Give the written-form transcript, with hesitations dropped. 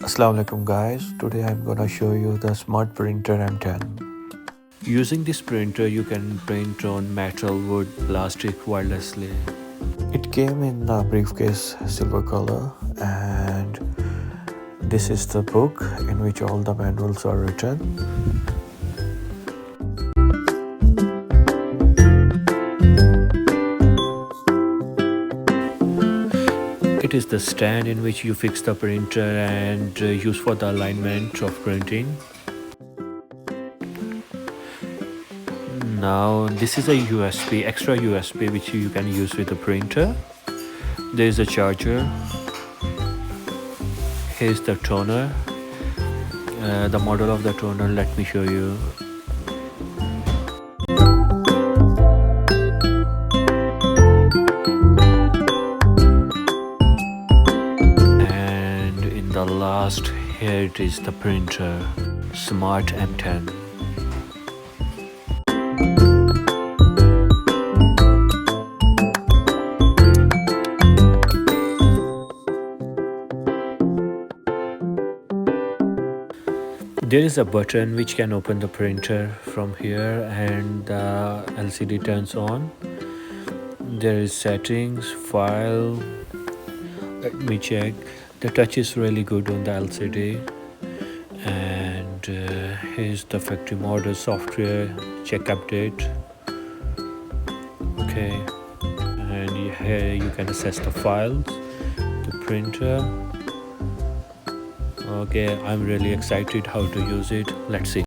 Assalamualaikum guys, today I'm gonna show you the smart printer M10. Using this printer you can print on metal, wood, plastic wirelessly. It came in a briefcase silver color, and this is the book in which all the manuals are written. It is the stand in which you fix the printer and use for the alignment of printing. Now this is a USB, extra USB which you can use with the printer. There is a charger. Here's the toner. The model of the toner, let me show you. The last, here it is, the printer, Smart M10. There is a button which can open the printer from here and the LCD turns on. There is settings, file, let me check. The touch is really good on the LCD, and here's the factory model software, check update. Okay, and here you can access the files, the printer. Okay, I'm really excited how to use it. Let's see.